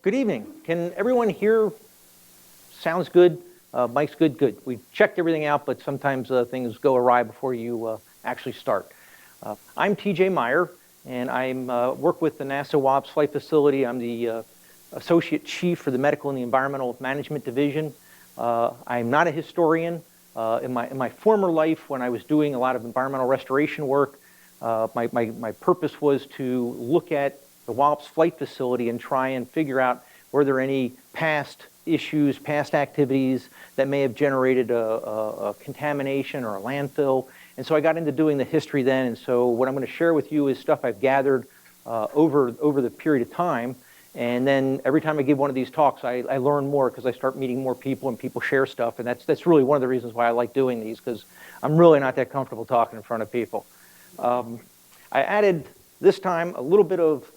Good evening. Can everyone hear? Sounds good. Mic's good. Good. We've checked everything out, but sometimes things go awry before you actually start. I'm T.J. Meyer, and I work with the NASA Wallops Flight Facility. I'm the Associate Chief for the Medical and the Environmental Management Division. I'm not a historian. In my former life, when I was doing a lot of environmental restoration work, my purpose was to look at the Wallops Flight Facility and try and figure out were there any past issues, past activities that may have generated a contamination or a landfill. And so I got into doing the history then. And so what I'm going to share with you is stuff I've gathered over the period of time. And then every time I give one of these talks, I learn more because I start meeting more people and people share stuff. And that's really one of the reasons why I like doing these, because I'm really not that comfortable talking in front of people. I added this time a little bit of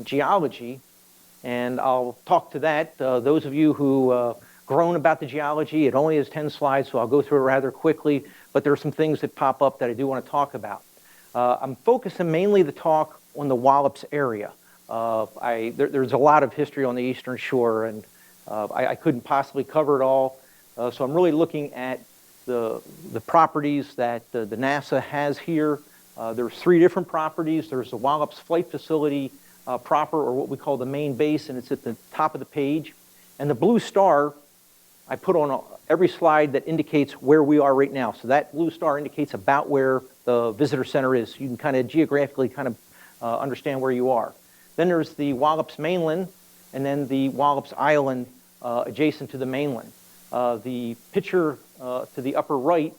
geology, and I'll talk to that. Those of you who grown about the geology, it only has 10 slides, so I'll go through it rather quickly, but there are some things that pop up that I do want to talk about. I'm focusing mainly the talk on the Wallops area. There's a lot of history on the Eastern Shore, and I couldn't possibly cover it all, so I'm really looking at the properties that the NASA has here. There's 3 different properties. There's the Wallops Flight Facility proper, or what we call the main base, and it's at the top of the page. And the blue star I put on every slide that indicates where we are right now. So that blue star indicates about where the visitor center is. You can kind of geographically understand where you are. Then there's the Wallops mainland, and then the Wallops Island adjacent to the mainland. The picture to the upper right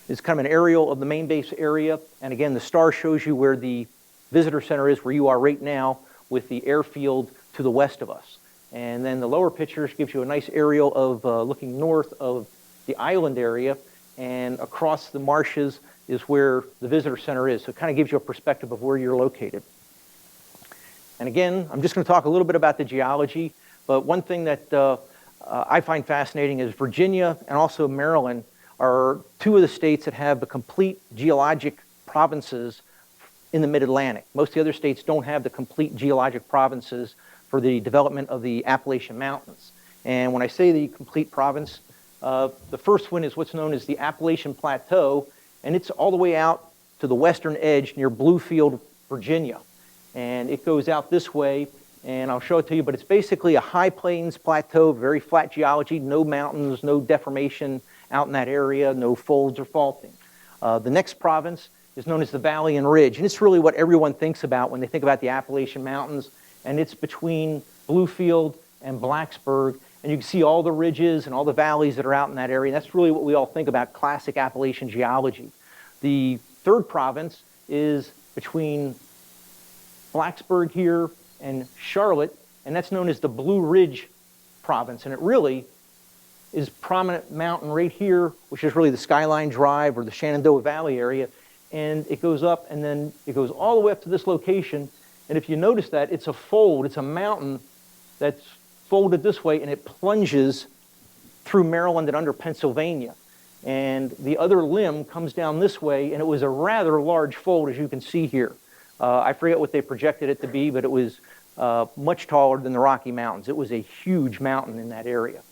is kind of an aerial of the main base area. And again, the star shows you where the visitor center is, where you are right now, with the airfield to the west of us. And then the lower picture gives you a nice aerial of looking north of the island area, and across the marshes is where the visitor center is. So it kind of gives you a perspective of where you're located. And again, I'm just going to talk a little bit about the geology, but one thing that I find fascinating is Virginia and also Maryland are 2 of the states that have the complete geologic provinces in the mid-Atlantic. Most of the other states don't have the complete geologic provinces for the development of the Appalachian Mountains. And when I say the complete province, the first one is what's known as the Appalachian Plateau, and it's all the way out to the western edge near Bluefield, Virginia. And it goes out this way, and I'll show it to you, but it's basically a high plains plateau, very flat geology, no mountains, no deformation out in that area, no folds or faulting. The next province is known as the Valley and Ridge, and it's really what everyone thinks about when they think about the Appalachian Mountains, and it's between Bluefield and Blacksburg, and you can see all the ridges and all the valleys that are out in that area. That's really what we all think about classic Appalachian geology. The third province is between Blacksburg here and Charlotte, and that's known as the Blue Ridge province, and it really is prominent mountain right here, which is really the Skyline Drive or the Shenandoah Valley area, and it goes up and then it goes all the way up to this location. And if you notice that, it's a fold, it's a mountain that's folded this way, and it plunges through Maryland and under Pennsylvania. And the other limb comes down this way, and it was a rather large fold, as you can see here. I forget what they projected it to be, but it was much taller than the Rocky Mountains. It was a huge mountain in that area.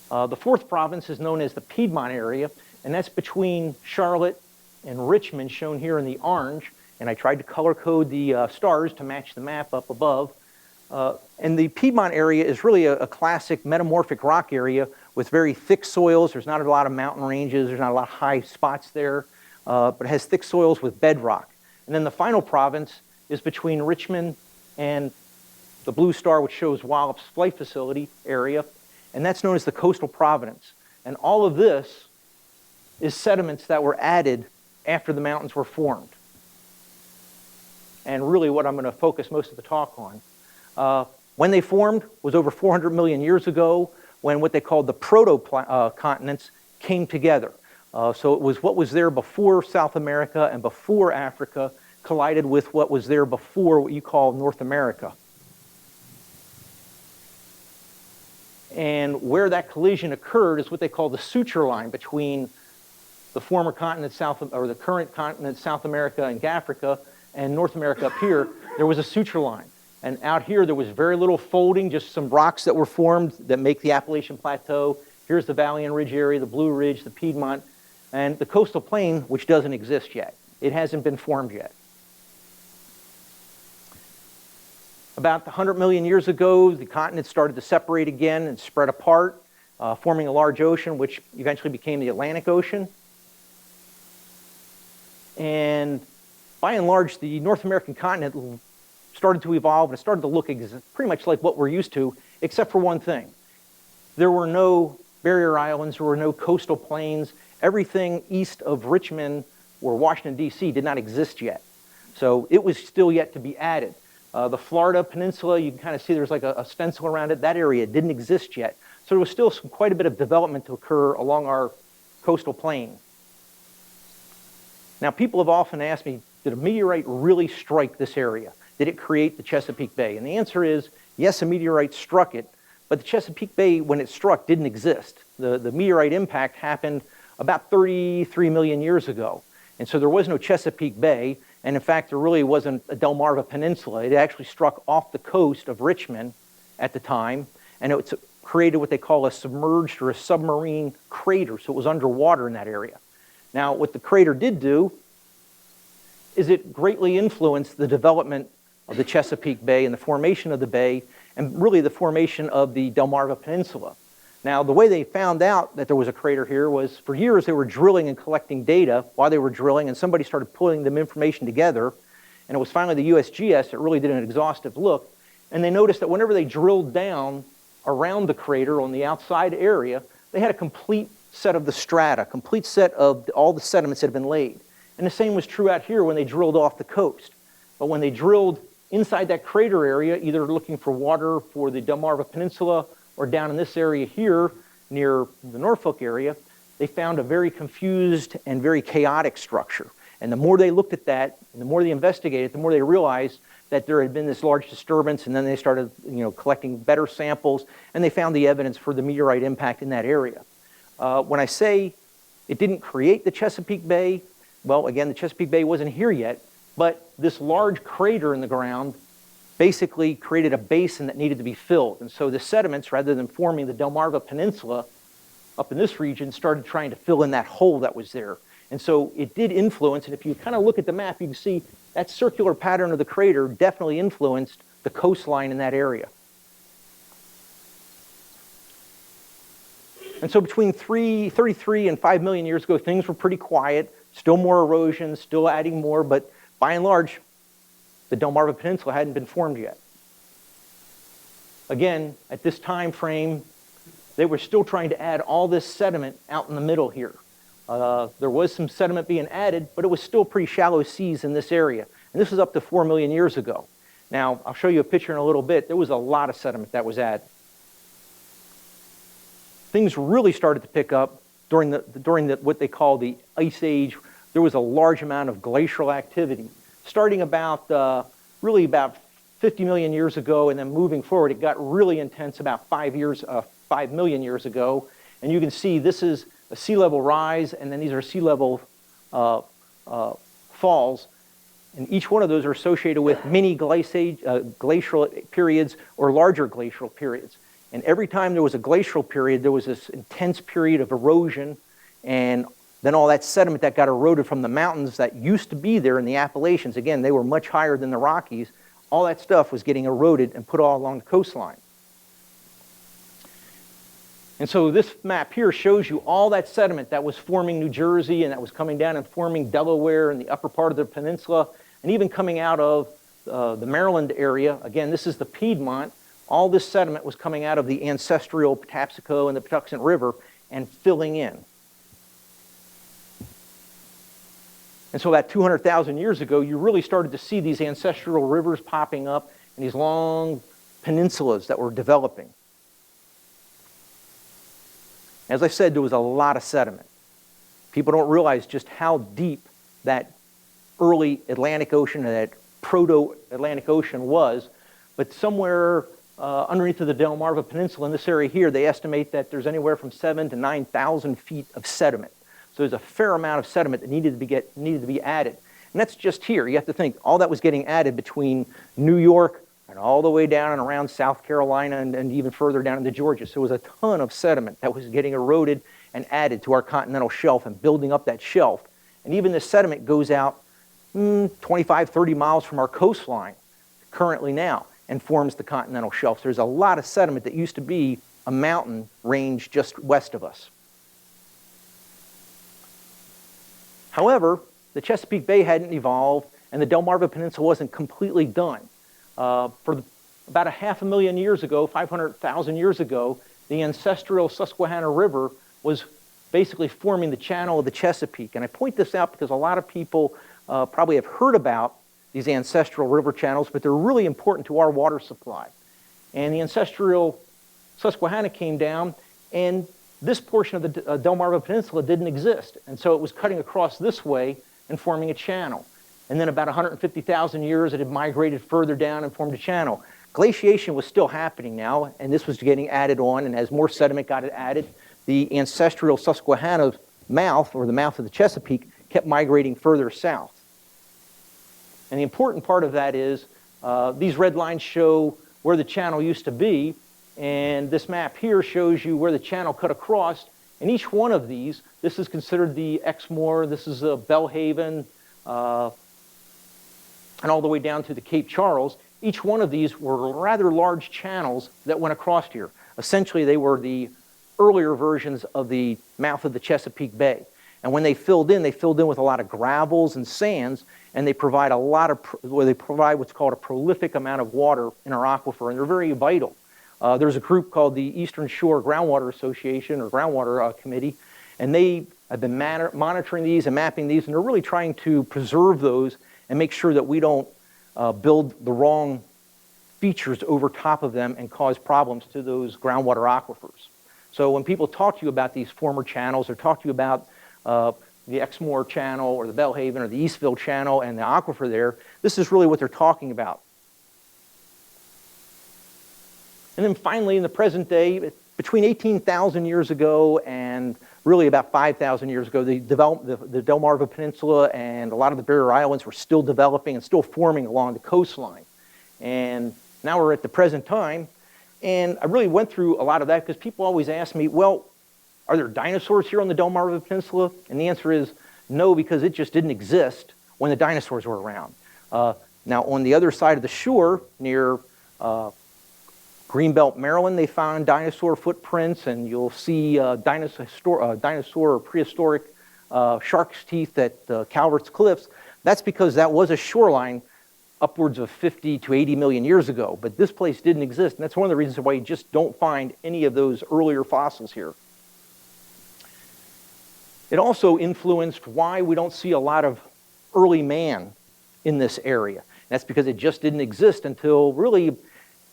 The fourth province is known as the Piedmont area, and that's between Charlotte and Richmond, shown here in the orange, and I tried to color code the stars to match the map up above. And the Piedmont area is really a classic metamorphic rock area with very thick soils. There's not a lot of mountain ranges, there's not a lot of high spots there, but it has thick soils with bedrock. And then the final province is between Richmond and the blue star, which shows Wallops Flight Facility area, and that's known as the Coastal Province. And all of this is sediments that were added after the mountains were formed. And really what I'm going to focus most of the talk on. When they formed was over 400 million years ago, when what they called the proto-continents came together. So it was what was there before South America and before Africa collided with what was there before what you call North America. And where that collision occurred is what they call the suture line between the former continent or the current continent South America and Africa and North America up here. There was a suture line. And out here, there was very little folding, just some rocks that were formed that make the Appalachian Plateau. Here's the Valley and Ridge area, the Blue Ridge, the Piedmont, and the coastal plain, which doesn't exist yet. It hasn't been formed yet. About 100 million years ago, the continent started to separate again and spread apart, forming a large ocean, which eventually became the Atlantic Ocean. And by and large, the North American continent started to evolve and started to look pretty much like what we're used to, except for one thing. There were no barrier islands, there were no coastal plains. Everything east of Richmond or Washington, D.C. did not exist yet. So it was still yet to be added. The Florida Peninsula, you can kind of see there's like a stencil around it. That area didn't exist yet. So there was still quite a bit of development to occur along our coastal plain. Now, people have often asked me, did a meteorite really strike this area? Did it create the Chesapeake Bay? And the answer is, yes, a meteorite struck it, but the Chesapeake Bay, when it struck, didn't exist. The meteorite impact happened about 33 million years ago. And so there was no Chesapeake Bay, and in fact, there really wasn't a Delmarva Peninsula. It actually struck off the coast of Richmond at the time, and it created what they call a submerged or a submarine crater, so it was underwater in that area. Now, what the crater did do is it greatly influenced the development of the Chesapeake Bay and the formation of the bay, and really the formation of the Delmarva Peninsula. Now, the way they found out that there was a crater here was, for years they were drilling and collecting data while they were drilling, and somebody started pulling them information together, and it was finally the USGS that really did an exhaustive look, and they noticed that whenever they drilled down around the crater on the outside area, they had a complete set of the strata, complete set of all the sediments that had been laid. And the same was true out here when they drilled off the coast. But when they drilled inside that crater area, either looking for water for the Delmarva Peninsula or down in this area here near the Norfolk area, they found a very confused and very chaotic structure. And the more they looked at that, and the more they investigated, the more they realized that there had been this large disturbance, and then they started collecting better samples, and they found the evidence for the meteorite impact in that area. When I say it didn't create the Chesapeake Bay, well, again, the Chesapeake Bay wasn't here yet, but this large crater in the ground basically created a basin that needed to be filled. And so the sediments, rather than forming the Delmarva Peninsula up in this region, started trying to fill in that hole that was there. And so it did influence, and if you kind of look at the map, you can see that circular pattern of the crater definitely influenced the coastline in that area. And so between 33 and 5 million years ago, things were pretty quiet, still more erosion, still adding more, but by and large, the Delmarva Peninsula hadn't been formed yet. Again, at this time frame, they were still trying to add all this sediment out in the middle here. There was some sediment being added, but it was still pretty shallow seas in this area. And this was up to 4 million years ago. Now, I'll show you a picture in a little bit. There was a lot of sediment that was added. Things really started to pick up during what they call the Ice Age. There was a large amount of glacial activity. Starting about, really about 50 million years ago, and then moving forward, it got really intense about 5 million years ago. And you can see this is a sea level rise, and then these are sea level falls. And each one of those are associated with mini glacial periods or larger glacial periods. And every time there was a glacial period, there was this intense period of erosion, and then all that sediment that got eroded from the mountains that used to be there in the Appalachians, again, they were much higher than the Rockies, all that stuff was getting eroded and put all along the coastline. And so this map here shows you all that sediment that was forming New Jersey and that was coming down and forming Delaware and the upper part of the peninsula, and even coming out of the Maryland area. Again, this is the Piedmont. All this sediment was coming out of the ancestral Patapsco and the Patuxent River and filling in. And so about 200,000 years ago, you really started to see these ancestral rivers popping up and these long peninsulas that were developing. As I said, there was a lot of sediment. People don't realize just how deep that early Atlantic Ocean, that proto-Atlantic Ocean was, but somewhere underneath of the Delmarva Peninsula in this area here, they estimate that there's anywhere from 7,000 to 9,000 feet of sediment. So there's a fair amount of sediment that needed to be added. And that's just here. You have to think, all that was getting added between New York, and all the way down and around South Carolina and even further down into Georgia. So it was a ton of sediment that was getting eroded and added to our continental shelf and building up that shelf. And even this sediment goes out 25, 30 miles from our coastline currently now and forms the continental shelf. So there's a lot of sediment that used to be a mountain range just west of us. However, the Chesapeake Bay hadn't evolved and the Delmarva Peninsula wasn't completely done. For about 500,000 years ago, 500,000 years ago, the ancestral Susquehanna River was basically forming the channel of the Chesapeake. And I point this out because a lot of people probably have heard about these ancestral river channels, but they're really important to our water supply. And the ancestral Susquehanna came down, and this portion of the Delmarva Peninsula didn't exist. And so it was cutting across this way and forming a channel. And then about 150,000 years, it had migrated further down and formed a channel. Glaciation was still happening now, and this was getting added on, and as more sediment got added, the ancestral Susquehanna mouth, or the mouth of the Chesapeake, kept migrating further south. And the important part of that is these red lines show where the channel used to be, and this map here shows you where the channel cut across. And each one of these, this is considered the Exmoor, this is Belhaven, and all the way down to the Cape Charles. Each one of these were rather large channels that went across here. Essentially, they were the earlier versions of the mouth of the Chesapeake Bay. And when they filled in with a lot of gravels and sands, and they provide what's called a prolific amount of water in our aquifer, and they're very vital. There's a group called the Eastern Shore Groundwater Association, or Groundwater Committee, and they have been monitoring these and mapping these, and they're really trying to preserve those and make sure that we don't build the wrong features over top of them and cause problems to those groundwater aquifers. So when people talk to you about these former channels, or talk to you about the Exmoor Channel or the Belhaven or the Eastville Channel and the aquifer there, this is really what they're talking about. And then finally, in the present day, between 18,000 years ago and really about 5,000 years ago, the Delmarva Peninsula and a lot of the barrier islands were still developing and still forming along the coastline. And now we're at the present time, and I really went through a lot of that because people always ask me, well, are there dinosaurs here on the Delmarva Peninsula? And the answer is no, because it just didn't exist when the dinosaurs were around. Now, on the other side of the shore, near Greenbelt, Maryland, they found dinosaur footprints, and you'll see dinosaur or prehistoric shark's teeth at Calvert's Cliffs. That's because that was a shoreline upwards of 50 to 80 million years ago, but this place didn't exist, and that's one of the reasons why you just don't find any of those earlier fossils here. It also influenced why we don't see a lot of early man in this area. That's because it just didn't exist until really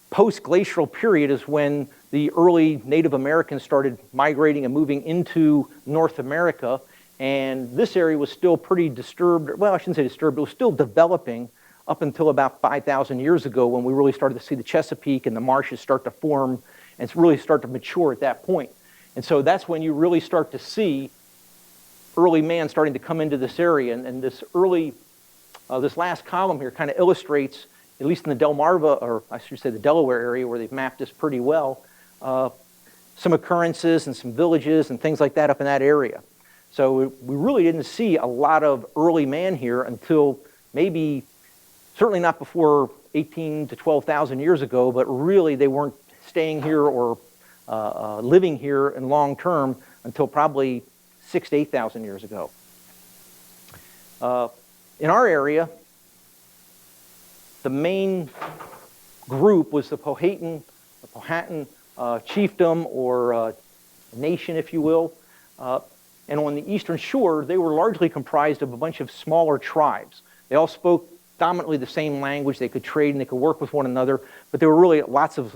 post-glacial period is when the early Native Americans started migrating and moving into North America, and this area was still pretty disturbed. Well, I shouldn't say disturbed, it was still developing up until about 5,000 years ago when we really started to see the Chesapeake and the marshes start to form and really start to mature at that point. And so that's when you really start to see early man starting to come into this area, and this last column here kind of illustrates, at least in the Delmarva, or I should say the Delaware area where they've mapped this pretty well, some occurrences and some villages and things like that up in that area. So we really didn't see a lot of early man here until maybe, certainly not before 18 to 12,000 years ago, but really they weren't staying here or living here in long term until probably 6,000 to 8,000 years ago. In our area, the main group was the Powhatan chiefdom, or nation, if you will. And on the eastern shore, they were largely comprised of a bunch of smaller tribes. They all spoke dominantly the same language. They could trade and they could work with one another, but there were really lots of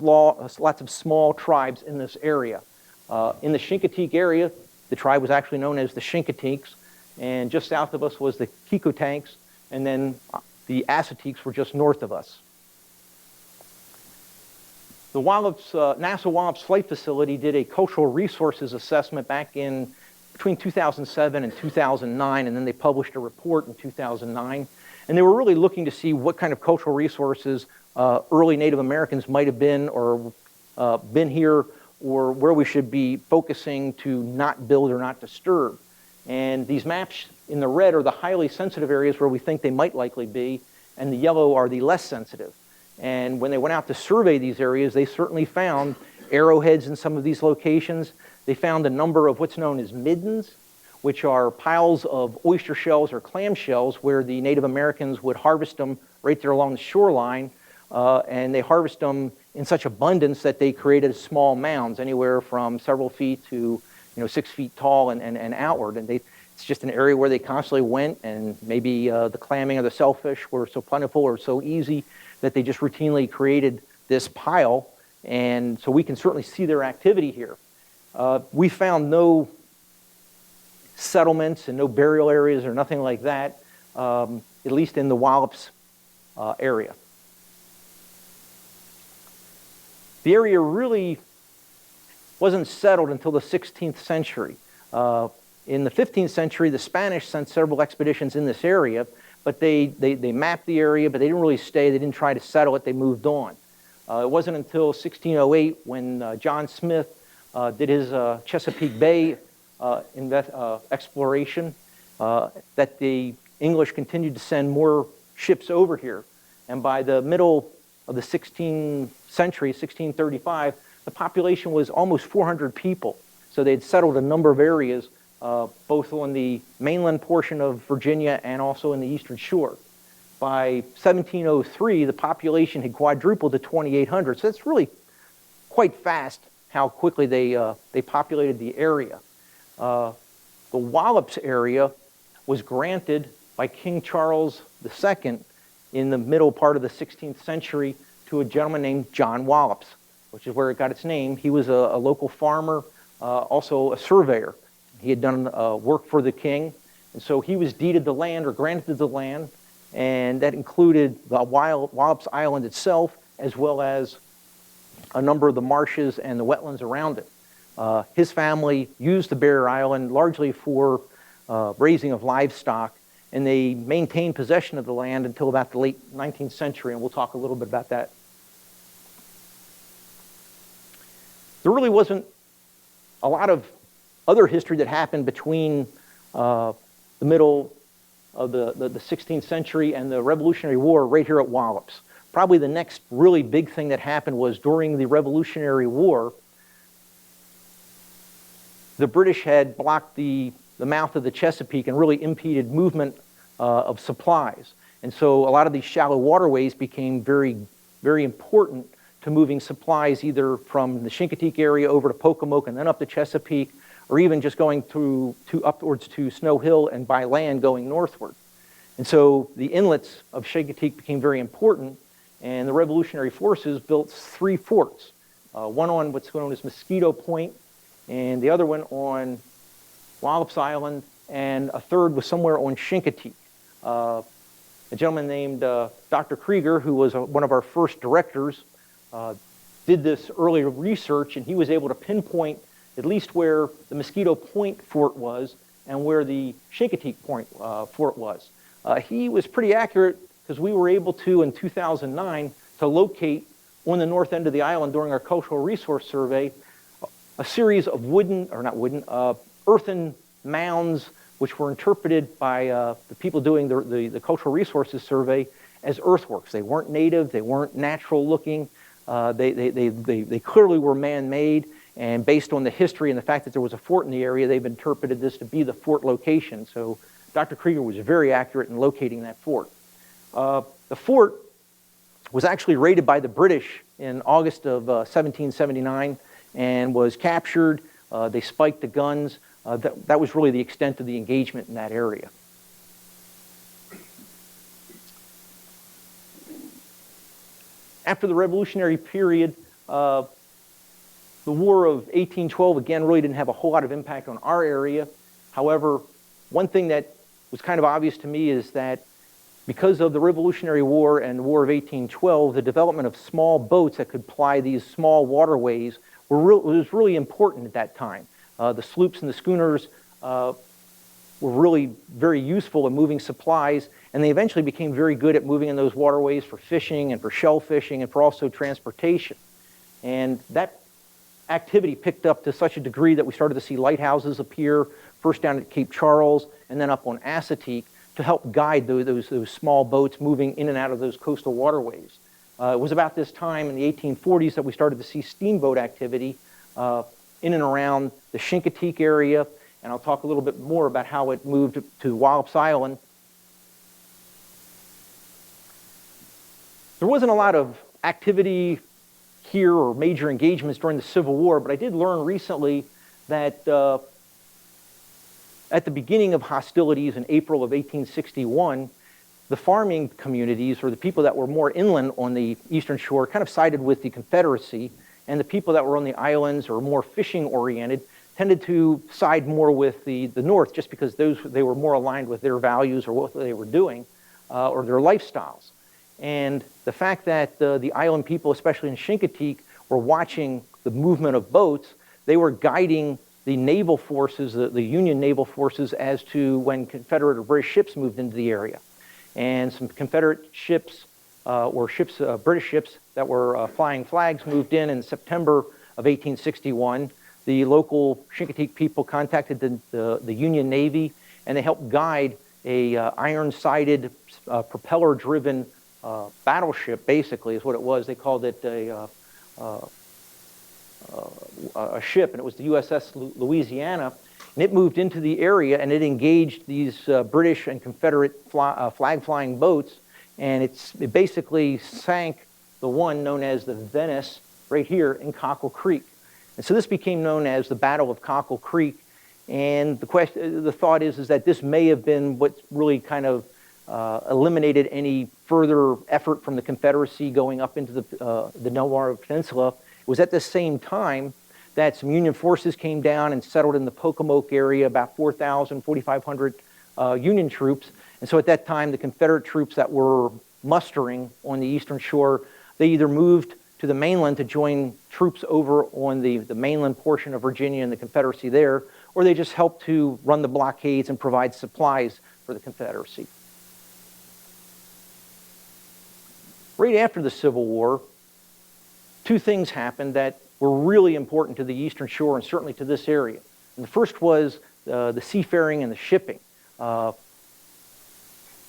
small tribes in this area. In the Chincoteague area, the tribe was actually known as the Chincoteagues, and just south of us was the Kikotanks, and then the Assateagues were just north of us. The NASA Wallops Flight Facility did a cultural resources assessment back in between 2007 and 2009, and then they published a report in 2009. And they were really looking to see what kind of cultural resources early Native Americans might have been or been here, or where we should be focusing to not build or not disturb. And these maps in the red are the highly sensitive areas where we think they might likely be, and the yellow are the less sensitive. And when they went out to survey these areas, they certainly found arrowheads in some of these locations. They found a number of what's known as middens, which are piles of oyster shells or clam shells where the Native Americans would harvest them right there along the shoreline. And they harvest them in such abundance that they created small mounds, anywhere from several feet to 6 feet tall and outward. And it's just an area where they constantly went, and maybe the clamming or the shellfish were so plentiful or so easy that they just routinely created this pile. And so we can certainly see their activity here. We found no settlements and no burial areas or nothing like that, at least in the Wallops area. The area really wasn't settled until the 16th century. In the 15th century, the Spanish sent several expeditions in this area, but they mapped the area, but they didn't really stay. They didn't try to settle it. They moved on. It wasn't until 1608 when John Smith did his Chesapeake Bay exploration that the English continued to send more ships over here. And by the middle of the 16th century, 1635, the population was almost 400 people. So they'd settled a number of areas, both on the mainland portion of Virginia and also in the eastern shore. By 1703, the population had quadrupled to 2,800. So that's really quite fast how quickly they populated the area. The Wallops area was granted by King Charles II in the middle part of the 16th century to a gentleman named John Wallops, which is where it got its name. He was a local farmer, also a surveyor. He had done work for the king, and so he was deeded the land or granted the land, and that included the Wallops Island itself, as well as a number of the marshes and the wetlands around it. His family used the barrier island largely for raising of livestock, and they maintained possession of the land until about the late 19th century, and we'll talk a little bit about that. There really wasn't a lot of other history that happened between the middle of the 16th century and the Revolutionary War right here at Wallops. Probably the next really big thing that happened was during the Revolutionary War, the British had blocked the mouth of the Chesapeake and really impeded movement of supplies. And so a lot of these shallow waterways became very, very important to moving supplies either from the Chincoteague area over to Pocomoke and then up the Chesapeake, or even just going upwards to Snow Hill and by land going northward. And so the inlets of Chincoteague became very important, and the Revolutionary forces built 3 forts, one on what's known as Mosquito Point, and the other one on Wallops Island, and a third was somewhere on Chincoteague. A gentleman named Dr. Krieger, who was one of our first directors, did this earlier research, and he was able to pinpoint at least where the Mosquito Point fort was and where the Chincoteague Point fort was. He was pretty accurate because we were able to, in 2009, to locate on the north end of the island during our cultural resource survey a series of earthen mounds which were interpreted by the people doing the cultural resources survey as earthworks. They weren't native, they weren't natural looking, they clearly were man-made, and based on the history and the fact that there was a fort in the area, they've interpreted this to be the fort location. So Dr. Krieger was very accurate in locating that fort. The fort was actually raided by the British in August of 1779 and was captured. They spiked the guns. That was really the extent of the engagement in that area. After the Revolutionary period, the War of 1812, again, really didn't have a whole lot of impact on our area. However, one thing that was kind of obvious to me is that because of the Revolutionary War and the War of 1812, the development of small boats that could ply these small waterways was really important at that time. The sloops and the schooners were really very useful in moving supplies, And they eventually became very good at moving in those waterways for fishing and for shellfishing and for also transportation. And that activity picked up to such a degree that we started to see lighthouses appear, first down at Cape Charles and then up on Assateague, to help guide those small boats moving in and out of those coastal waterways. It was about this time in the 1840s that we started to see steamboat activity in and around the Chincoteague area, and I'll talk a little bit more about how it moved to Wallops Island. There wasn't a lot of activity here or major engagements during the Civil War, but I did learn recently that at the beginning of hostilities in April of 1861, the farming communities, or the people that were more inland on the eastern shore, kind of sided with the Confederacy, and the people that were on the islands or more fishing oriented tended to side more with the North, just because they were more aligned with their values or what they were doing or their lifestyles. And the fact that the island people, especially in Chincoteague, were watching the movement of boats, they were guiding the naval forces, the Union naval forces, as to when Confederate or British ships moved into the area. And some Confederate ships British ships that were flying flags moved in September of 1861. The local Chincoteague people contacted the Union Navy, and they helped guide a iron-sided, propeller-driven battleship, basically, is what it was. They called it a ship, and it was the USS Louisiana, and it moved into the area, and it engaged these British and Confederate flag-flying boats, and it basically sank the one known as the Venice right here in Cockle Creek. And so this became known as the Battle of Cockle Creek, and the thought is that this may have been what really kind of eliminated any further effort from the Confederacy going up into the Delaware Peninsula. It was at the same time that some Union forces came down and settled in the Pocomoke area, about 4,500 Union troops. And so at that time, the Confederate troops that were mustering on the eastern shore, they either moved to the mainland to join troops over on the mainland portion of Virginia and the Confederacy there, or they just helped to run the blockades and provide supplies for the Confederacy. Right after the Civil War, two things happened that were really important to the eastern shore and certainly to this area. And the first was the seafaring and the shipping.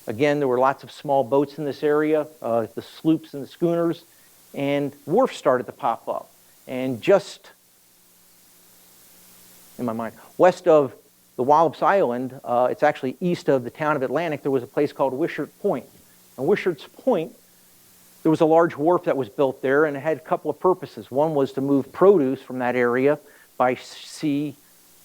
Again, there were lots of small boats in this area, the sloops and the schooners, and wharfs started to pop up. And just, in my mind, west of the Wallops Island, it's actually east of the town of Atlantic, there was a place called Wishart Point. And Wishart's Point, there was a large wharf that was built there, and it had a couple of purposes. One was to move produce from that area by sea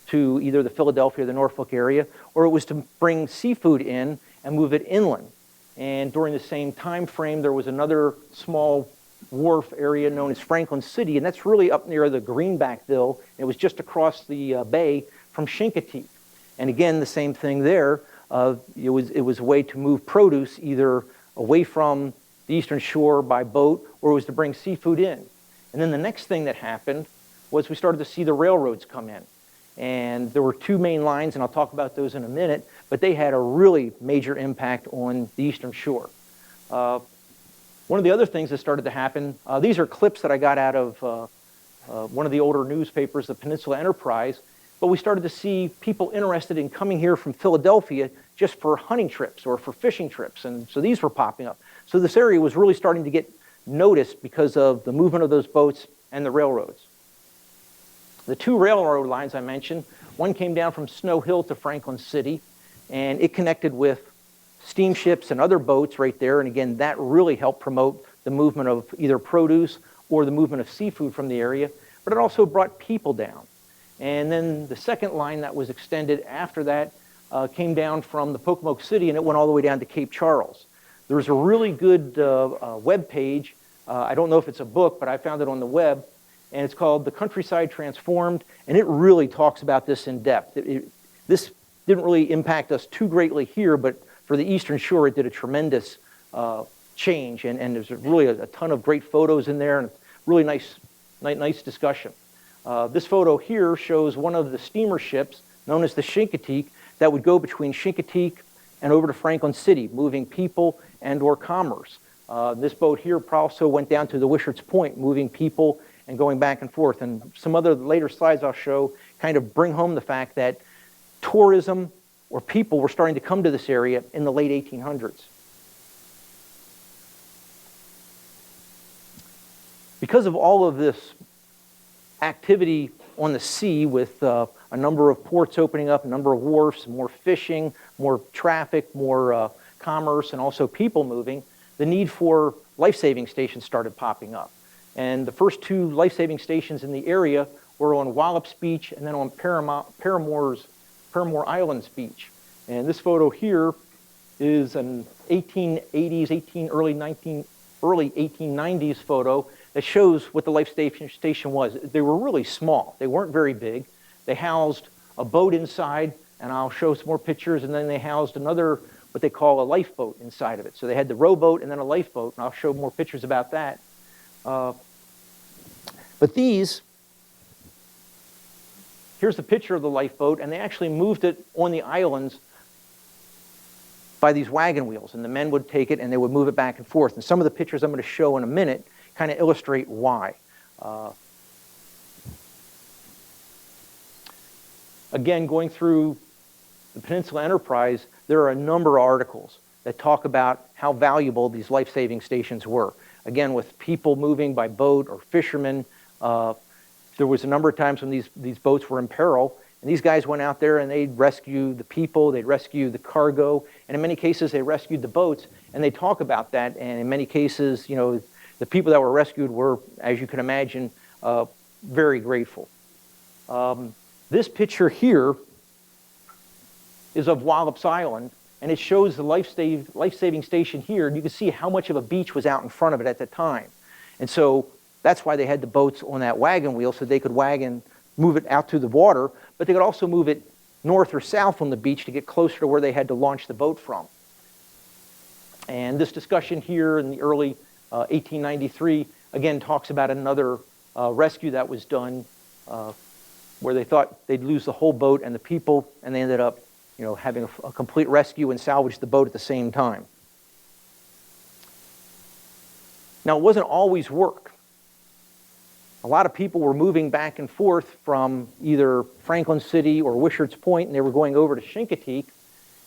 to either the Philadelphia or the Norfolk area, or it was to bring seafood in and move it inland. And during the same time frame, there was another small wharf area known as Franklin City, and that's really up near the Greenbackville. It was just across the bay from Chincoteague. And again, the same thing there. It was a way to move produce either away from the eastern shore by boat, or it was to bring seafood in. And then the next thing that happened was we started to see the railroads come in. And there were two main lines, and I'll talk about those in a minute, but they had a really major impact on the eastern shore. One of the other things that started to happen, these are clips that I got out of one of the older newspapers, the Peninsula Enterprise, but we started to see people interested in coming here from Philadelphia just for hunting trips or for fishing trips, and so these were popping up. So this area was really starting to get noticed because of the movement of those boats and the railroads. The two railroad lines I mentioned, one came down from Snow Hill to Franklin City, and it connected with steamships and other boats right there, and again, that really helped promote the movement of either produce or the movement of seafood from the area, but it also brought people down. And then the second line that was extended after that came down from the Pocomoke City, and it went all the way down to Cape Charles. There's a really good web page. I don't know if it's a book, but I found it on the web, and it's called The Countryside Transformed, and it really talks about this in depth. This didn't really impact us too greatly here, but for the eastern shore, it did a tremendous change, and there's really a ton of great photos in there, and really nice discussion. This photo here shows one of the steamer ships, known as the Chincoteague, that would go between Chincoteague and over to Franklin City, moving people and or commerce. This boat here also went down to the Wishards Point, moving people and going back and forth. And some other later slides I'll show kind of bring home the fact that tourism or people were starting to come to this area in the late 1800s. Because of all of this activity on the sea with a number of ports opening up, a number of wharfs, more fishing, more traffic, more commerce, and also people moving, the need for life-saving stations started popping up. And the first two life-saving stations in the area were on Wallops Beach and then on Paramore Islands Beach. And this photo here is an 1880s, early 1890s photo that shows what the life-saving station was. They were really small. They weren't very big. They housed a boat inside, and I'll show some more pictures, and then they housed another, what they call a lifeboat inside of it. So they had the rowboat and then a lifeboat, and I'll show more pictures about that. But these, here's the picture of the lifeboat, and they actually moved it on the islands by these wagon wheels, and the men would take it and they would move it back and forth. And some of the pictures I'm going to show in a minute kind of illustrate why. Again, going through the Peninsula Enterprise, there are a number of articles that talk about how valuable these life-saving stations were. Again, with people moving by boat or fishermen, there was a number of times when these boats were in peril, and these guys went out there and they'd rescue the people, they'd rescue the cargo, and in many cases they rescued the boats, and they talk about that, and in many cases, you know, the people that were rescued were, as you can imagine, very grateful. This picture here is of Wallops Island, and it shows the life-saving station here, and you can see how much of a beach was out in front of it at the time. And so that's why they had the boats on that wagon wheel, so they could move it out to the water, but they could also move it north or south on the beach to get closer to where they had to launch the boat from. And this discussion here in the early 1893, again, talks about another rescue that was done where they thought they'd lose the whole boat and the people, and they ended up, you know, having a complete rescue and salvage the boat at the same time. Now, it wasn't always work. A lot of people were moving back and forth from either Franklin City or Wishards Point, and they were going over to Chincoteague.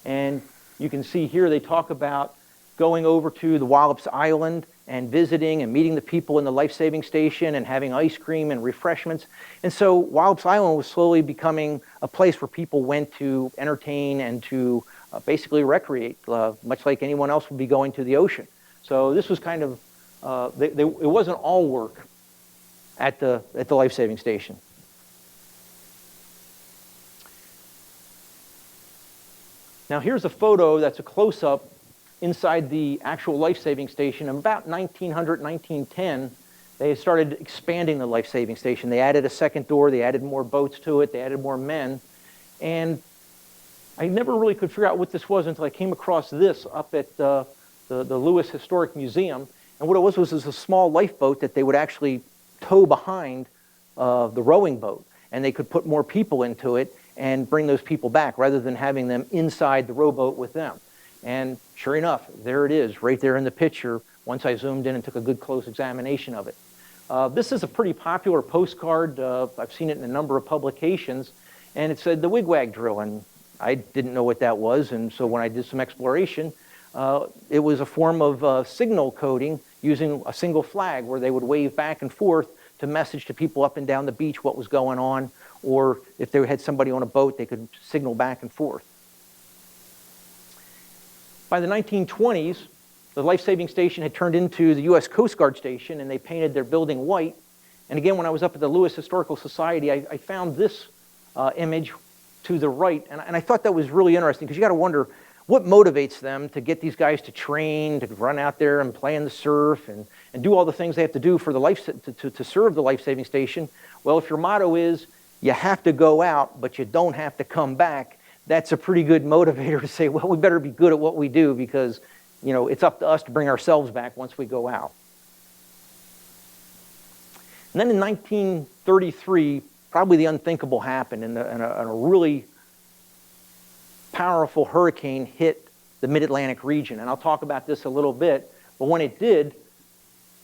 And you can see here they talk about going over to the Wallops Island and visiting and meeting the people in the life-saving station and having ice cream and refreshments. And so Wallops Island was slowly becoming a place where people went to entertain and to basically recreate, much like anyone else would be going to the ocean. So this was kind of, it wasn't all work at the life-saving station. Now here's a photo that's a close-up inside the actual life-saving station. In about 1900, 1910, they started expanding the life-saving station. They added a second door, they added more boats to it, they added more men. And I never really could figure out what this was until I came across this up at the Lewis Historic Museum. And what it was a small lifeboat that they would actually tow behind the rowing boat. And they could put more people into it and bring those people back rather than having them inside the rowboat with them. And sure enough, there it is, right there in the picture, once I zoomed in and took a good close examination of it. This is a pretty popular postcard. I've seen it in a number of publications, and it said the wigwag drill, and I didn't know what that was, and so when I did some exploration, it was a form of signal coding using a single flag where they would wave back and forth to message to people up and down the beach what was going on, or if they had somebody on a boat, they could signal back and forth. By the 1920s, the life-saving station had turned into the U.S. Coast Guard station, and they painted their building white. And again, when I was up at the Lewis Historical Society, I found this image to the right, and I thought that was really interesting, because you got to wonder, what motivates them to get these guys to train, to run out there and play in the surf, and do all the things they have to do for the to serve the life-saving station? Well, if your motto is, you have to go out, but you don't have to come back, that's a pretty good motivator to say, well, we better be good at what we do, because, you know, it's up to us to bring ourselves back once we go out. And then in 1933, probably the unthinkable happened, and a really powerful hurricane hit the Mid-Atlantic region. And I'll talk about this a little bit, but when it did,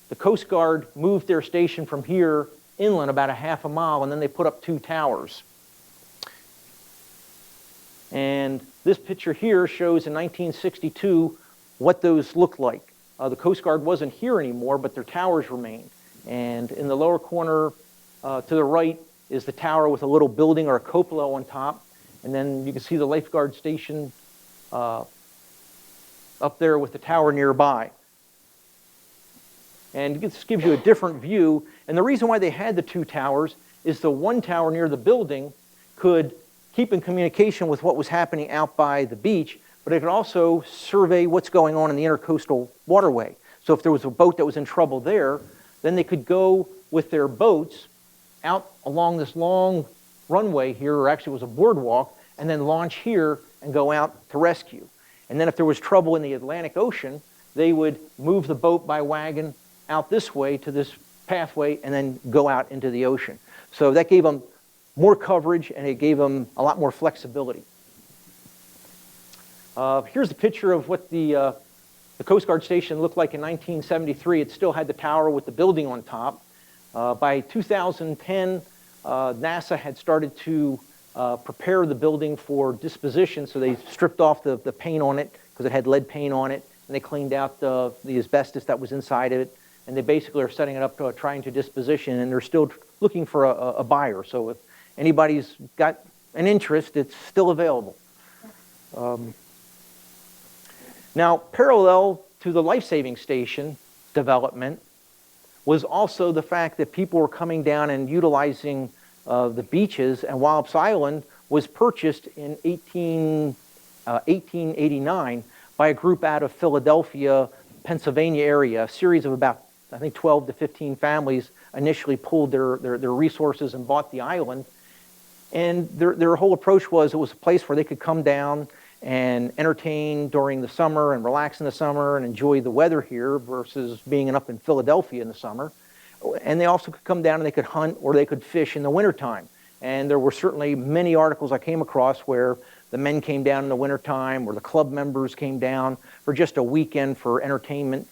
the Coast Guard moved their station from here inland about a half a mile, and then they put up 2 towers. And this picture here shows in 1962 what those looked like. The Coast Guard wasn't here anymore, but their towers remained. And in the lower corner to the right is the tower with a little building or a cupola on top. And then you can see the lifeguard station up there with the tower nearby. And this gives you a different view. And the reason why they had the 2 towers is the one tower near the building could keep in communication with what was happening out by the beach, but it could also survey what's going on in the intercoastal waterway. So if there was a boat that was in trouble there, then they could go with their boats out along this long runway here, or actually it was a boardwalk, and then launch here and go out to rescue. And then if there was trouble in the Atlantic Ocean, they would move the boat by wagon out this way to this pathway and then go out into the ocean. So that gave them more coverage, and it gave them a lot more flexibility. Here's a picture of what the Coast Guard station looked like in 1973. It still had the tower with the building on top. By 2010, NASA had started to prepare the building for disposition, so they stripped off the paint on it because it had lead paint on it, and they cleaned out the asbestos that was inside of it, and they basically are setting it up to trying to disposition, and they're still looking for a buyer. So if anybody's got an interest, it's still available. Now, parallel to the life-saving station development was also the fact that people were coming down and utilizing the beaches, and Wallops Island was purchased in 1889 by a group out of Philadelphia, Pennsylvania area. A series of about, I think, 12 to 15 families initially pooled their resources and bought the island. And their whole approach was it was a place where they could come down and entertain during the summer and relax in the summer and enjoy the weather here versus being up in Philadelphia in the summer. And they also could come down and they could hunt or they could fish in the wintertime. And there were certainly many articles I came across where the men came down in the wintertime or the club members came down for just a weekend for entertainment.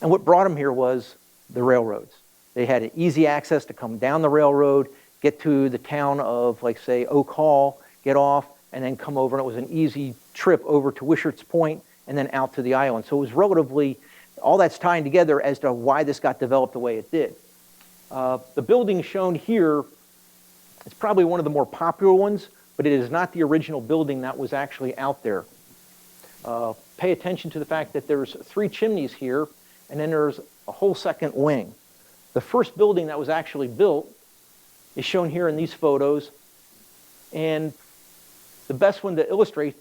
And what brought them here was the railroads. They had easy access to come down the railroad, get to the town of, like, say, Oak Hall, get off, and then come over. And it was an easy trip over to Wishart's Point and then out to the island. So it was relatively, all that's tying together as to why this got developed the way it did. The building shown here is probably one of the more popular ones, but it is not the original building that was actually out there. Pay attention to the fact that there's 3 chimneys here, and then there's a whole second wing. The first building that was actually built is shown here in these photos, and the best one to illustrate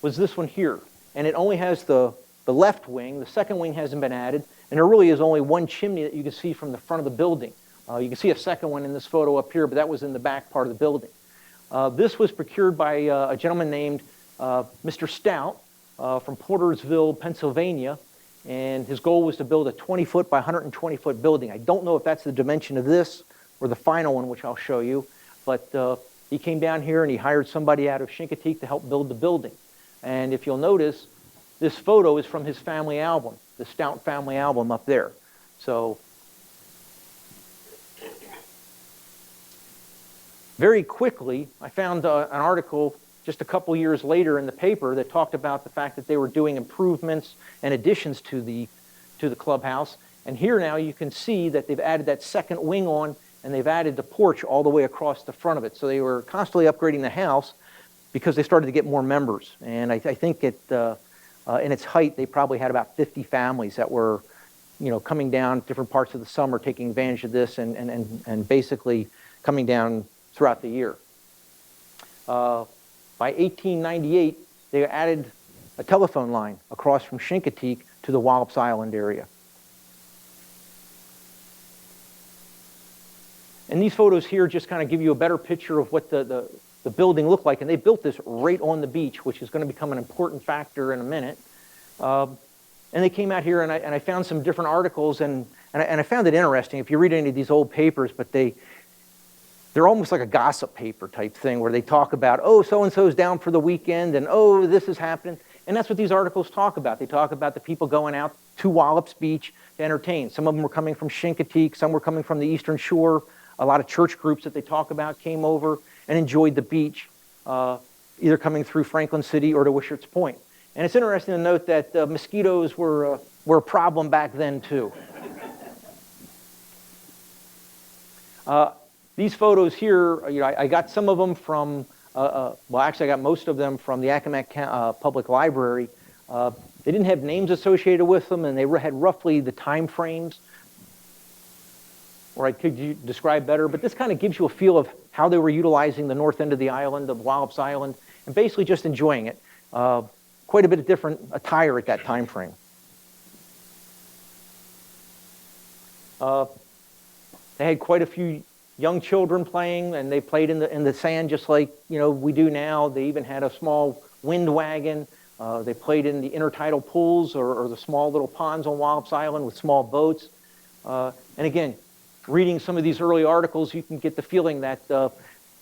was this one here. And it only has the left wing. The second wing hasn't been added, and there really is only one chimney that you can see from the front of the building. You can see a second one in this photo up here, but that was in the back part of the building. This was procured by a gentleman named Mr. Stout from Portersville, Pennsylvania, and his goal was to build a 20-foot by 120-foot building. I don't know if that's the dimension of this or the final one, which I'll show you, but he came down here and he hired somebody out of Chincoteague to help build the building. And if you'll notice, this photo is from his family album, the Stout family album up there. So very quickly, I found an article just a couple years later in the paper that talked about the fact that they were doing improvements and additions to the clubhouse. And here now you can see that they've added that second wing on, and they've added the porch all the way across the front of it. So they were constantly upgrading the house because they started to get more members. And I think in its height, they probably had about 50 families that were, coming down different parts of the summer, taking advantage of this and basically coming down throughout the year. By 1898, they added a telephone line across from Chincoteague to the Wallops Island area. And these photos here just kind of give you a better picture of what the building looked like. And they built this right on the beach, which is going to become an important factor in a minute. And they came out here, and I found some different articles, and I found it interesting. If you read any of these old papers, but they're almost like a gossip paper type thing where they talk about, oh, so-and-so's down for the weekend, and oh, this is happening. And that's what these articles talk about. They talk about the people going out to Wallops Beach to entertain. Some of them were coming from Chincoteague, some were coming from the Eastern Shore. A lot of church groups that they talk about came over and enjoyed the beach, either coming through Franklin City or to Wishart's Point. And it's interesting to note that mosquitoes were a problem back then too. These photos here, I got some of them from, well, actually I got most of them from the Accomack Public Library. They didn't have names associated with them, and they had roughly the time frames, or I could describe better, but this kind of gives you a feel of how they were utilizing the north end of the island, of Wallops Island, and basically just enjoying it. Quite a bit of different attire at that time frame. They had quite a few young children playing, and they played in the sand just like we do now. They even had a small wind wagon. They played in the intertidal pools or the small little ponds on Wallops Island with small boats. And again, reading some of these early articles, you can get the feeling that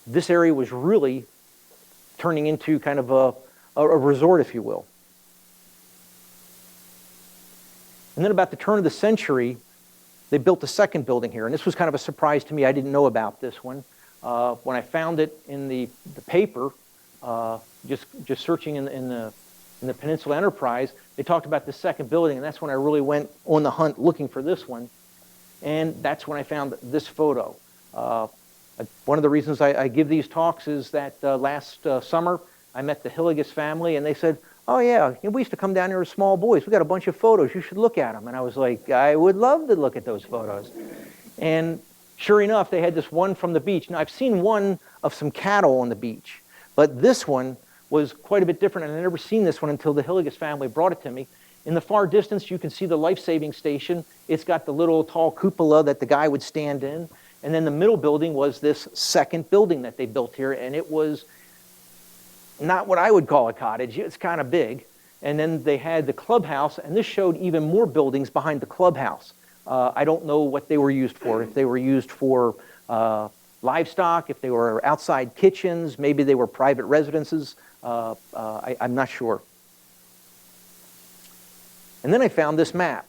this area was really turning into kind of a resort, if you will. And then about the turn of the century, they built a second building here, and this was kind of a surprise to me. I didn't know about this one. When I found it in the paper, just searching in the Peninsula Enterprise, they talked about this second building, and that's when I really went on the hunt looking for this one. And that's when I found this photo. One of the reasons I give these talks is that last summer, I met the Hilligus family, and they said, "Oh yeah, we used to come down here as small boys. We got a bunch of photos. You should look at them." And I was like, I would love to look at those photos. And sure enough, they had this one from the beach. Now, I've seen one of some cattle on the beach, but this one was quite a bit different, and I'd never seen this one until the Hilligus family brought it to me. In the far distance, you can see the life-saving station. It's got the little tall cupola that the guy would stand in. And then the middle building was this second building that they built here, and it was not what I would call a cottage. It's kind of big. And then they had the clubhouse, and this showed even more buildings behind the clubhouse. I don't know what they were used for, if they were used for livestock, if they were outside kitchens, maybe they were private residences. I'm not sure. And then I found this map.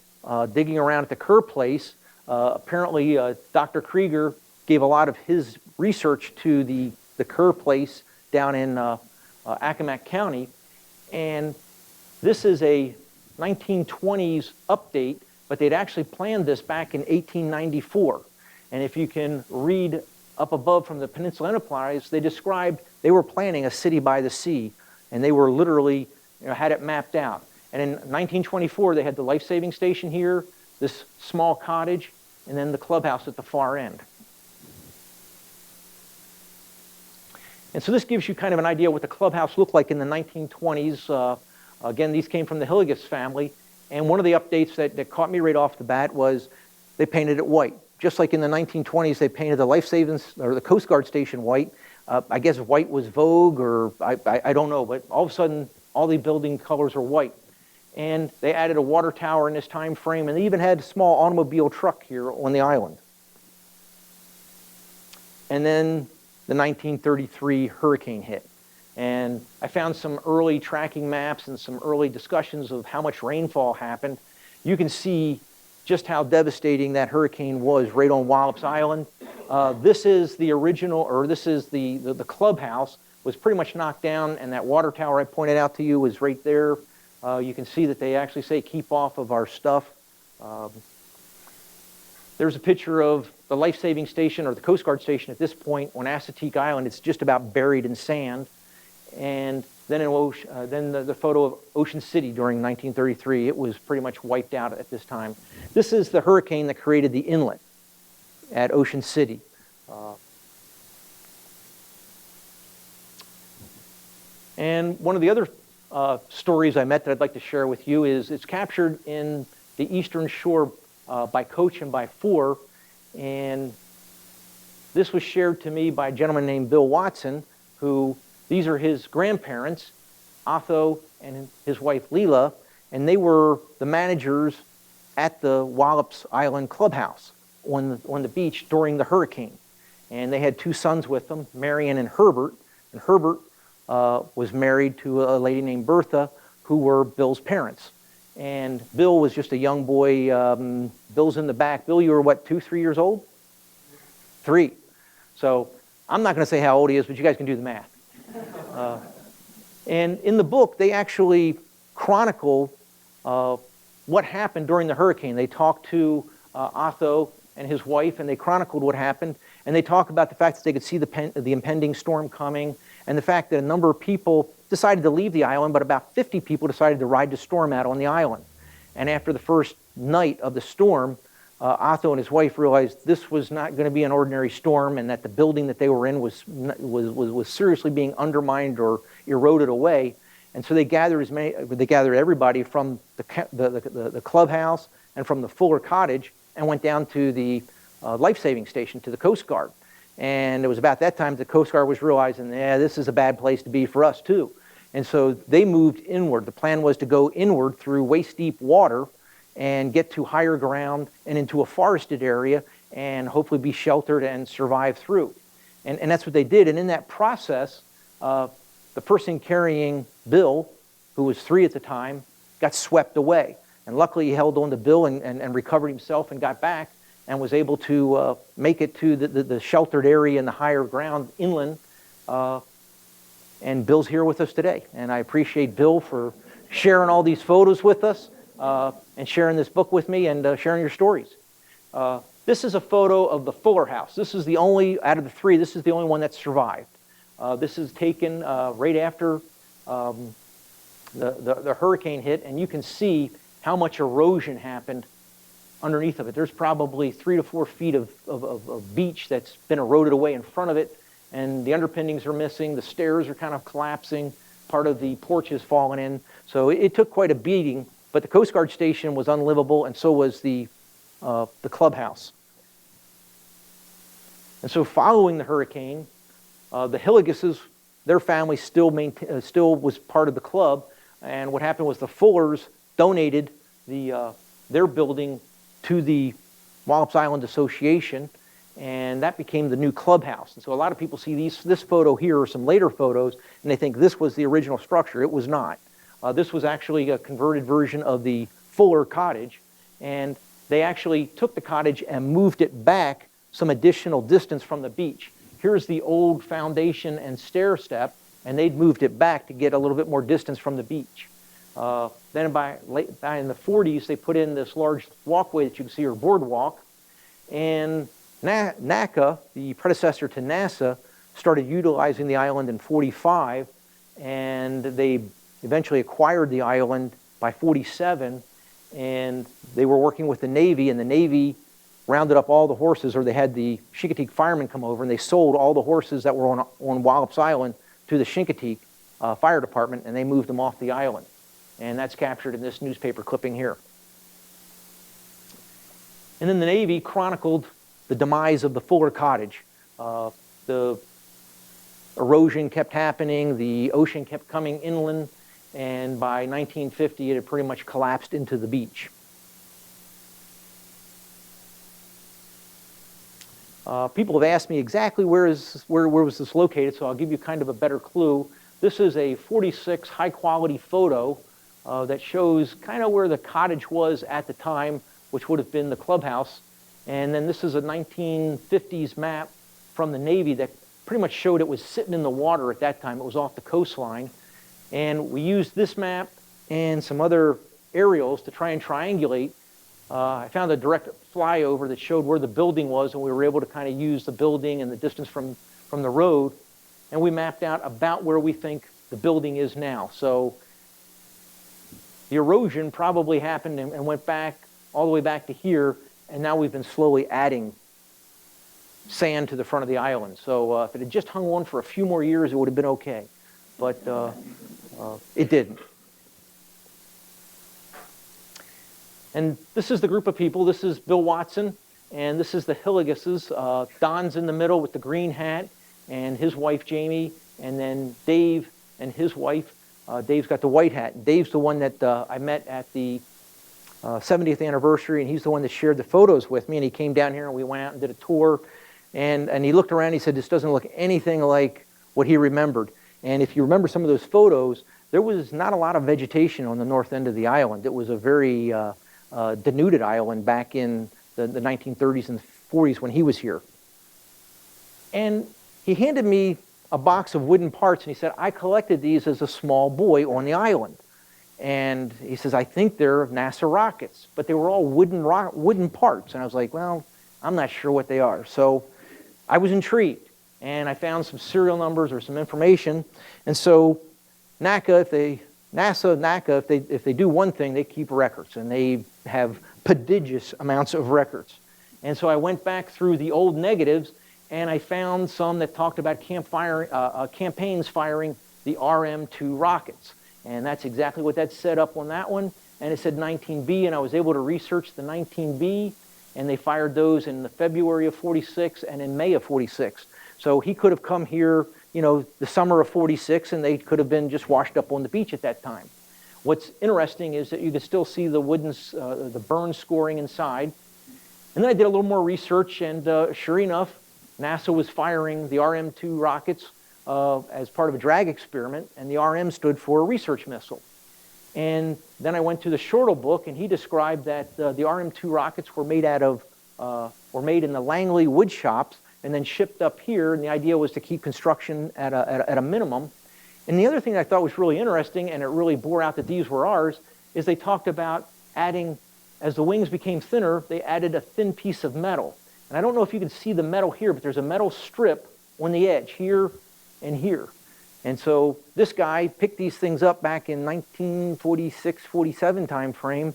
Digging around at the Kerr place, apparently Dr. Krieger gave a lot of his research to the Kerr place down in Accomack County, and this is a 1920s update, but they'd actually planned this back in 1894. And if you can read up above from the Peninsula Enterprise, they described they were planning a city by the sea, and they were literally had it mapped out. And in 1924, they had the life-saving station here, this small cottage, and then the clubhouse at the far end. And so this gives you kind of an idea what the clubhouse looked like in the 1920s. Again, these came from the Hilligus family. And one of the updates that caught me right off the bat was they painted it white. Just like in the 1920s, they painted the life-saving, or the Coast Guard station white. I guess white was vogue, or I don't know, but all of a sudden, all the building colors are white. And they added a water tower in this time frame, and they even had a small automobile truck here on the island. And then the 1933 hurricane hit. And I found some early tracking maps and some early discussions of how much rainfall happened. You can see just how devastating that hurricane was right on Wallops Island. This is the original, or this is the clubhouse, was pretty much knocked down, and that water tower I pointed out to you was right there. You can see that they actually say, "Keep off of our stuff." There's a picture of the life-saving station, or the Coast Guard station at this point on Assateague Island. It's just about buried in sand. And then the photo of Ocean City during 1933. It was pretty much wiped out at this time. This is the hurricane that created the inlet at Ocean City. And one of the other stories I met that I'd like to share with you is it's captured in the Eastern Shore by coach and by four. And this was shared to me by a gentleman named Bill Watson, who, these are his grandparents, Otho and his wife Leela, and they were the managers at the Wallops Island clubhouse on the beach during the hurricane. And they had two sons with them, Marion and Herbert. And Herbert was married to a lady named Bertha, who were Bill's parents. And Bill was just a young boy. Bill's in the back. Bill, you were what, 2, 3 years old? 3. So I'm not going to say how old he is, but you guys can do the math. And in the book, they actually chronicle what happened during the hurricane. They talked to Otto and his wife, and they chronicled what happened. And they talk about the fact that they could see the impending storm coming, and the fact that a number of people decided to leave the island, but about 50 people decided to ride the storm out on the island. And after the first night of the storm, Otto and his wife realized this was not going to be an ordinary storm, and that the building that they were in was seriously being undermined or eroded away. And so they gathered everybody from the clubhouse and from the Fuller cottage and went down to the life-saving station, to the Coast Guard. And it was about that time the Coast Guard was realizing, this is a bad place to be for us too. And so they moved inward. The plan was to go inward through waist-deep water and get to higher ground and into a forested area and hopefully be sheltered and survive through. And that's what they did. And in that process, the person carrying Bill, who was 3 at the time, got swept away. And luckily he held on to Bill and recovered himself and got back and was able to make it to the sheltered area in the higher ground inland. And Bill's here with us today. And I appreciate Bill for sharing all these photos with us and sharing this book with me and sharing your stories. This is a photo of the Fuller house. This is the only, out of the 3, this is the only one that survived. This is taken right after the hurricane hit, and you can see how much erosion happened underneath of it. There's probably 3 to 4 feet of beach that's been eroded away in front of it, and the underpinnings are missing, the stairs are kind of collapsing, part of the porch has fallen in. So it took quite a beating, but the Coast Guard station was unlivable, and so was the clubhouse. And so following the hurricane, the Hilligises, their family still was part of the club, and what happened was the Fullers donated their building to the Wallops Island Association, and that became the new clubhouse. And so a lot of people see this photo here or some later photos, and they think this was the original structure. It was not. This was actually a converted version of the Fuller cottage, and they actually took the cottage and moved it back some additional distance from the beach. Here's the old foundation and stair step, and they'd moved it back to get a little bit more distance from the beach. Then by in the 40s, they put in this large walkway that you can see, or boardwalk, and NACA, the predecessor to NASA, started utilizing the island in 45, and they eventually acquired the island by 47, and they were working with the Navy, and the Navy rounded up all the horses, or they had the Chincoteague firemen come over, and they sold all the horses that were on Wallops Island to the Chincoteague Fire Department, and they moved them off the island. And that's captured in this newspaper clipping here. And then the Navy chronicled the demise of the Fuller cottage. The erosion kept happening, the ocean kept coming inland, and by 1950 it had pretty much collapsed into the beach. People have asked me exactly where was this located, so I'll give you kind of a better clue. This is a 46 high-quality photo that shows kind of where the cottage was at the time, which would have been the clubhouse. And then this is a 1950s map from the Navy that pretty much showed it was sitting in the water at that time. It was off the coastline. And we used this map and some other aerials to try and triangulate. I found a direct flyover that showed where the building was, and we were able to kind of use the building and the distance from the road. And we mapped out about where we think the building is now. So the erosion probably happened and went back all the way back to here, and now we've been slowly adding sand to the front of the island. So if it had just hung on for a few more years, it would have been okay. But it didn't. And this is the group of people. This is Bill Watson, and this is the Hilligises. Don's in the middle with the green hat, and his wife Jamie, and then Dave and his wife. Dave's got the white hat. Dave's the one that I met at the 70th anniversary, and he's the one that shared the photos with me, and he came down here and we went out and did a tour, and he looked around and he said, this doesn't look anything like what he remembered. And if you remember some of those photos, there was not a lot of vegetation on the north end of the island. It was a very denuded island back in the 1930s and 40s when he was here. And he handed me a box of wooden parts, and he said, I collected these as a small boy on the island. And he says, I think they're NASA rockets, but they were all wooden parts. And I was like, well, I'm not sure what they are. So I was intrigued, and I found some serial numbers or some information. And so NASA, if they do one thing, they keep records, and they have prodigious amounts of records. And so I went back through the old negatives, and I found some that talked about campaigns firing the RM-2 rockets. And that's exactly what that said up on that one. And it said 19B, and I was able to research the 19B, and they fired those in the February of 46 and in May of 46. So he could have come here, you know, the summer of 46, and they could have been just washed up on the beach at that time. What's interesting is that you can still see the wooden, the burn scoring inside. And then I did a little more research, and sure enough, NASA was firing the RM-2 rockets as part of a drag experiment, and the RM stood for a research missile. And then I went to the Shortle book, and he described that the RM-2 rockets were made in the Langley wood shops and then shipped up here, and the idea was to keep construction at a minimum. And the other thing I thought was really interesting, and it really bore out that these were ours, is they talked about adding, as the wings became thinner, they added a thin piece of metal. And I don't know if you can see the metal here, but there's a metal strip on the edge here and here. And so this guy picked these things up back in 1946, 47 time frame,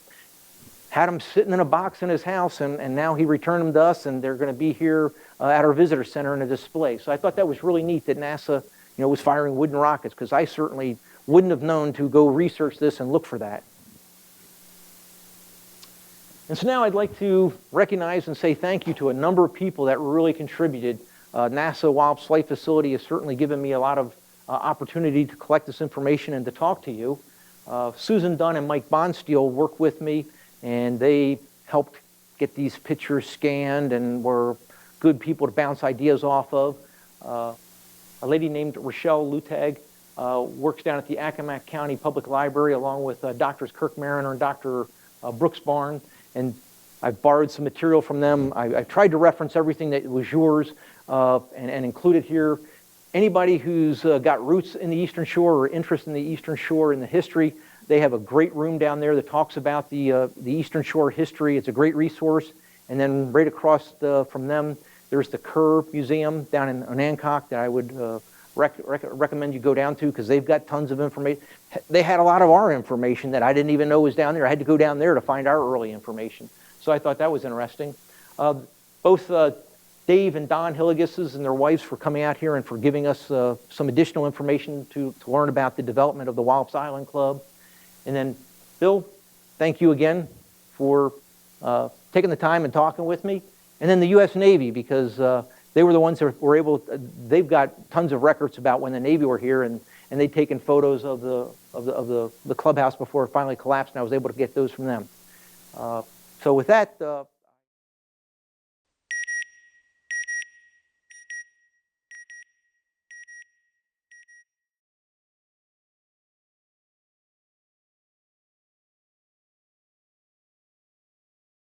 had them sitting in a box in his house, and now he returned them to us, and they're going to be here at our visitor center in a display. So I thought that was really neat that NASA, you know, was firing wooden rockets, because I certainly wouldn't have known to go research this and look for that. And so now I'd like to recognize and say thank you to a number of people that really contributed. NASA Wallops Flight Facility has certainly given me a lot of opportunity to collect this information and to talk to you. Susan Dunn and Mike Bonsteel worked with me, and they helped get these pictures scanned and were good people to bounce ideas off of. A lady named Rochelle Lutag works down at the Accomack County Public Library along with Drs. Kirk Mariner and Dr. Brooks Barn. And I've borrowed some material from them. I've tried to reference everything that was yours and included here. Anybody who's got roots in the Eastern Shore or interest in the Eastern Shore and the history, they have a great room down there that talks about the Eastern Shore history. It's a great resource. And then right across from them, there's the Kerr Museum down in Onancock that I would recommend you go down to, because they've got tons of information. They had a lot of our information that I didn't even know was down there. I had to go down there to find our early information. So I thought that was interesting. Both Dave and Don Hilligis's and their wives for coming out here and for giving us some additional information to learn about the development of the Wallops Island Club. And then Bill, thank you again for taking the time and talking with me. And then the U.S. Navy, because they were the ones that were able, they've got tons of records about when the Navy were here, and they'd taken photos of the clubhouse before it finally collapsed, and I was able to get those from them. So with that,